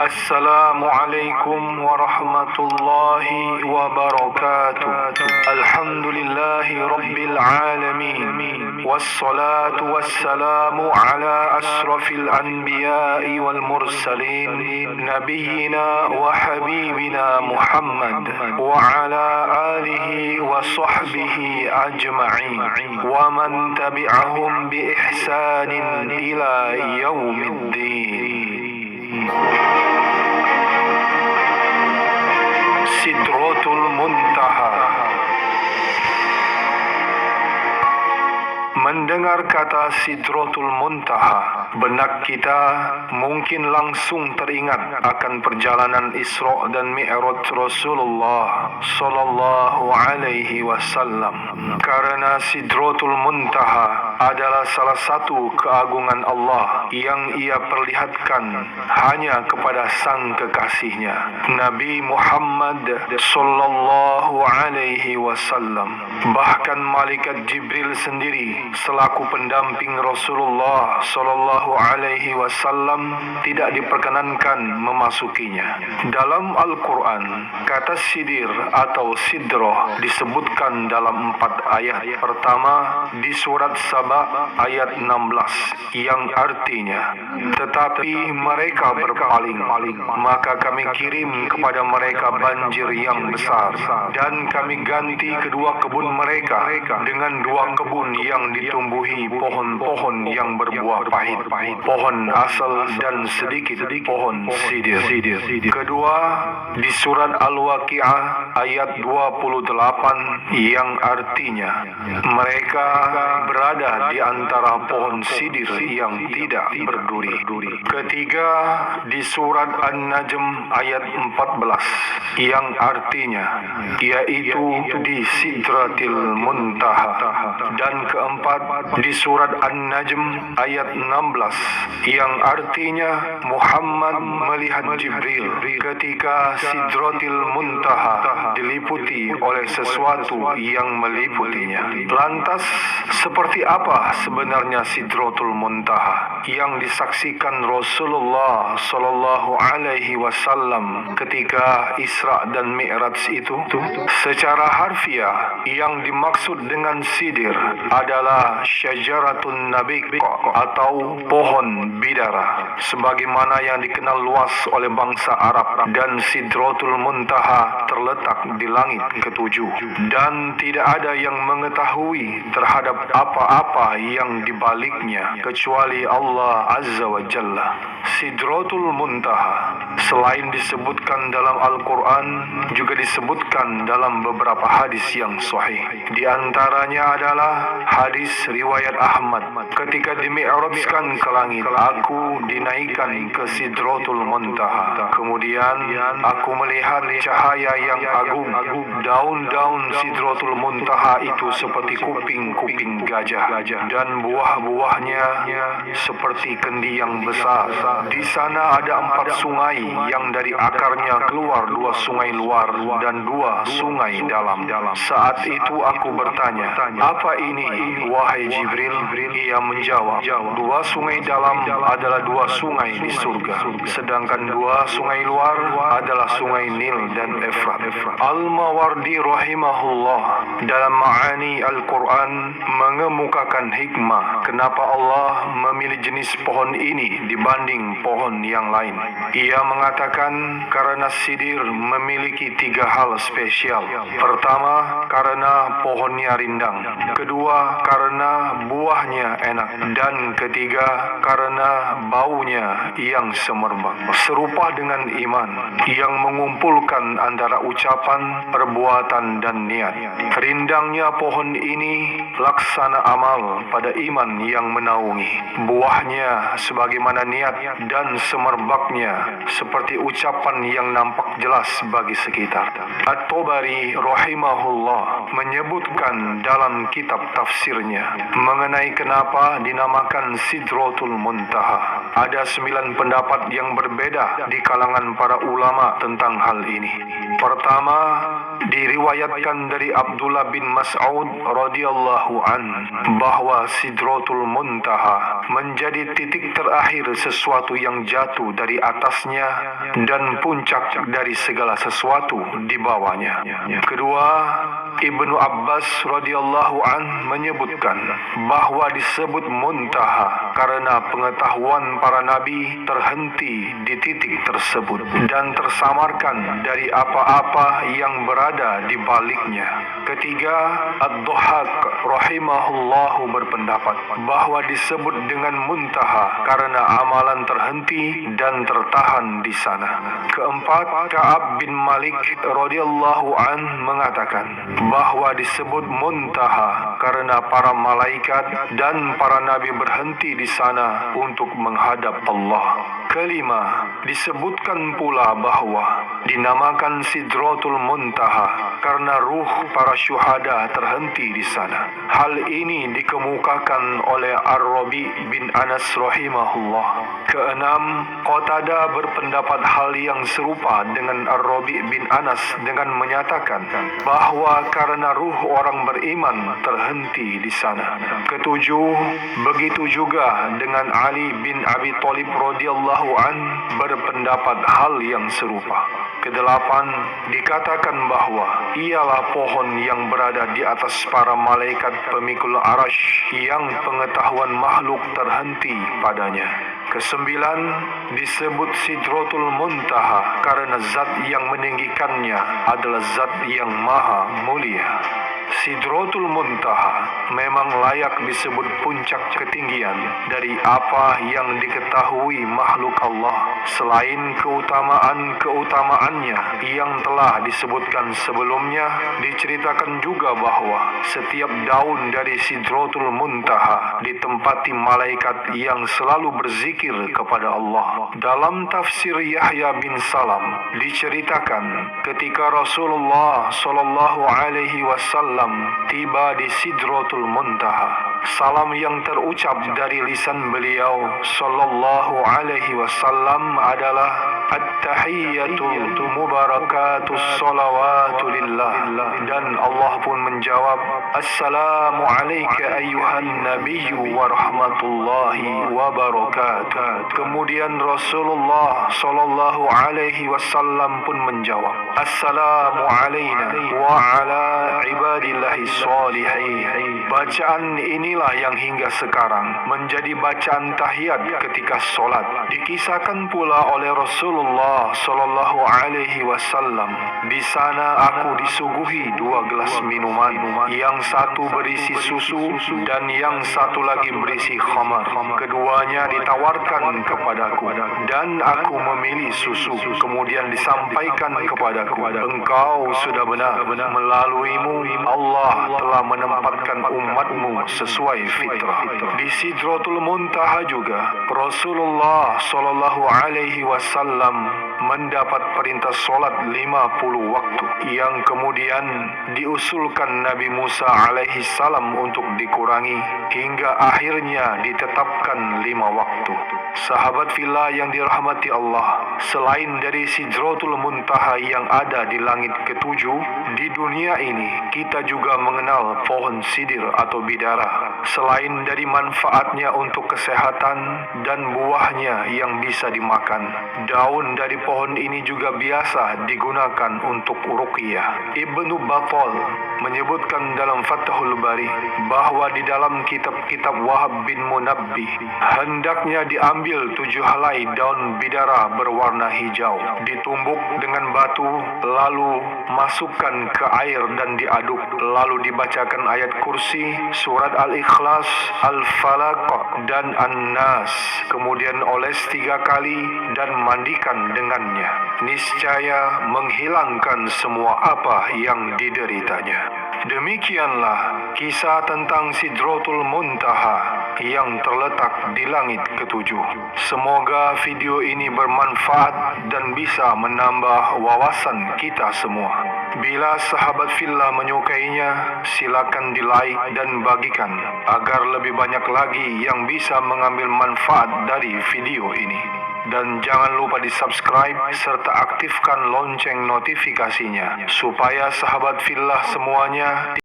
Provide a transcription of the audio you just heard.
Assalamualaikum warahmatullahi wabarakatuh. Alhamdulillahi rabbil alamin. Wassalatu wassalamu ala asrafil anbiya'i wal mursalin, nabiyyina wa habibina Muhammad wa ala alihi wa sahbihi ajma'in wa man tabi'ahum bi ihsanin ila yaumiddin. Sidratul Muntaha. Mendengar kata Sidratul Muntaha, benak kita mungkin langsung teringat akan perjalanan Isra dan Mi'raj Rasulullah sallallahu alaihi wasallam. Karena Sidratul Muntaha adalah salah satu keagungan Allah yang Ia perlihatkan hanya kepada sang kekasihnya, Nabi Muhammad sallallahu alaihi wasallam. Bahkan malaikat Jibril sendiri selaku pendamping Rasulullah sallallahu alaihi wasallam tidak diperkenankan memasukinya. Dalam Al-Quran, kata sidir atau sidrah disebutkan dalam 4 ayat. Pertama, di surat Saba ayat 16 yang artinya, tetapi mereka berpaling, maka kami kirim kepada mereka banjir yang besar, dan kami ganti kedua kebun mereka dengan 2 kebun yang ditumbuhi pohon-pohon yang berbuah pahit, pohon asal dan sedikit pohon sidir. Kedua, di surat Al-Waqi'ah ayat 28 yang artinya, mereka berada di antara pohon sidir yang tidak berduri. Ketiga, di surat An-Najm ayat 14 yang artinya, yaitu di Sidratil Muntaha. Dan keempat, di surat An-Najm ayat 16 yang artinya Muhammad melihat Jibril ketika Sidratil Muntaha diliputi oleh sesuatu yang meliputinya. Lantas, seperti apa sebenarnya Sidratul Muntaha yang disaksikan Rasulullah sallallahu alaihi wasallam ketika Isra dan Mi'raj itu? Secara harfiah, yang dimaksud dengan sidir adalah syajaratun nabiq atau pohon bidara, sebagaimana yang dikenal luas oleh bangsa Arab. Dan Sidratul Muntaha terletak di langit ketujuh, dan tidak ada yang mengetahui terhadap apa-apa yang dibaliknya kecuali Allah Azza wa Jalla. Sidratul Muntaha selain disebutkan dalam Al-Quran, juga disebutkan dalam beberapa hadis yang sahih. Di antaranya adalah hadis riwayat Ahmad, ketika dimi'rajkan ke langit, aku dinaikkan ke Sidratul Muntaha. Kemudian aku melihat cahaya yang agung. Daun-daun Sidratul Muntaha itu seperti kuping-kuping gajah, dan buah-buahnya seperti kendi yang besar. Di sana ada 4 sungai yang dari akarnya keluar 2 sungai luar dan 2 sungai dalam. Saat itu aku bertanya, apa ini wahai Jibril? Ia menjawab, 2 sungai dalam adalah 2 sungai di surga, sedangkan 2 sungai luar adalah sungai Nil dan Efrat. Al-Mawardi rahimahullah dalam Ma'ani Al-Quran mengemukakan hikmah kenapa Allah memilih jenis pohon ini dibanding pohon yang lain. Ia mengatakan karena sidir memiliki 3 hal spesial. Pertama, karena pohonnya rindang. Kedua, karena buahnya enak. Dan ketiga, karena baunya yang semerbak. Serupa dengan iman yang mengumpulkan antara ucapan, perbuatan, dan niat. Rindangnya pohon ini laksana amal pada iman yang menaungi. Buahnya sebagaimana niat, dan semerbaknya seperti ucapan yang nampak jelas bagi sekitar. At-Tabari rahimahullah menyebutkan dalam kitab tafsirnya mengenai kenapa dinamakan Sidratul Muntaha. Ada 9 pendapat yang berbeda di kalangan para ulama tentang hal ini. Pertama, Diriwayatkan dari Abdullah bin Mas'ud radhiyallahu an bahwa Sidratul Muntaha menjadi titik terakhir sesuatu yang jatuh dari atasnya dan puncak dari segala sesuatu di bawahnya. Kedua, Ibnu Abbas radhiyallahu an menyebutkan bahwa disebut muntaha karena pengetahuan para nabi terhenti di titik tersebut dan tersamarkan dari apa-apa yang berada di baliknya. Ketiga, Ad-Dhahhak rahimahullahu berpendapat bahwa disebut dengan muntaha karena amalan terhenti dan tertahan di sana. Keempat, Ka'ab bin Malik radhiyallahu an mengatakan bahwa disebut muntaha karena para malaikat dan para nabi berhenti di sana untuk menghadap Allah. Kelima, disebutkan pula bahwa dinamakan Sidratul Muntaha karena ruh para syuhada terhenti di sana. Hal ini dikemukakan oleh Ar-Rabi bin Anas rahimahullah. Keenam, Qatadah berpendapat hal yang serupa dengan Ar-Rabi bin Anas dengan menyatakan bahwa karena ruh orang beriman terhenti di sana. Ketujuh, begitu juga dengan Ali bin Abi Thalib radhiyallahu an berpendapat hal yang serupa. Kedelapan, dikatakan bahwa ialah pohon yang berada di atas para malaikat pemikul arash yang pengetahuan makhluk terhenti padanya. Kesembilan, disebut Sidratul Muntaha karena zat yang meninggikannya adalah zat yang maha mulia. Sidratul Muntaha memang layak disebut puncak ketinggian dari apa yang diketahui makhluk Allah selain keutamaan-keutamaannya yang telah disebutkan sebelumnya. Diceritakan juga bahwa setiap daun dari Sidratul Muntaha ditempati malaikat yang selalu berzikir kepada Allah. Dalam tafsir Yahya bin Salam diceritakan ketika Rasulullah sallallahu alaihi wasallam tiba di Sidratul Muntaha, salam yang terucap dari lisan beliau sallallahu alaihi wasallam adalah At-tahiyyatu mubarakatus salawatu lillah, dan Allah pun menjawab Assalamu alayka ayyuhan nabiyyu wa rahmatullahi wa barakatuh. Kemudian Rasulullah sallallahu alaihi wasallam pun menjawab Assalamu alayna wa ala ibadillahi shalihin. Bacaan inilah yang hingga sekarang menjadi bacaan tahiyat ketika solat. Dikisahkan pula oleh Rasulullah sallallahu alaihi wasallam, di sana aku disuguhi 2 gelas minuman, yang satu berisi susu dan yang satu lagi berisi khamar. Keduanya ditawarkan kepadaku dan aku memilih susu. Kemudian disampaikan kepadaku, engkau sudah benar, melaluimu Allah telah menempatkan umatmu sesuai fitrah. Di Sidratul Muntaha juga Rasulullah sallallahu alaihi wasallam mendapat perintah solat 50 waktu yang kemudian diusulkan Nabi Musa alaihi salam untuk dikurangi hingga akhirnya ditetapkan 5 waktu. Sahabat fillah yang dirahmati Allah, selain dari Sidratul Muntaha yang ada di langit ketujuh, di dunia ini kita juga mengenal pohon sidir atau bidara. Selain dari manfaatnya untuk kesehatan dan buahnya yang bisa dimakan, daun dari pohon ini juga biasa digunakan untuk ruqyah. Ibnu Battal menyebutkan dalam Fathul Bari bahwa di dalam kitab-kitab Wahab bin Munabbih hendaknya diambil 7 helai daun bidara berwarna hijau, ditumbuk dengan batu, lalu masukkan ke air dan diaduk, lalu dibacakan ayat kursi, surat Al-Ikhlas, Al-Falaq dan An-Nas, kemudian oles 3 kali dan mandikan dengannya. Niscaya menghilangkan semua apa yang dideritanya. Demikianlah kisah tentang Sidratul Muntaha yang terletak di langit ketujuh. Semoga video ini bermanfaat dan bisa menambah wawasan kita semua. Bila sahabat fillah menyukainya, silakan di-like dan bagikan agar lebih banyak lagi yang bisa mengambil manfaat dari video ini. Dan jangan lupa di-subscribe serta aktifkan lonceng notifikasinya supaya sahabat fillah semuanya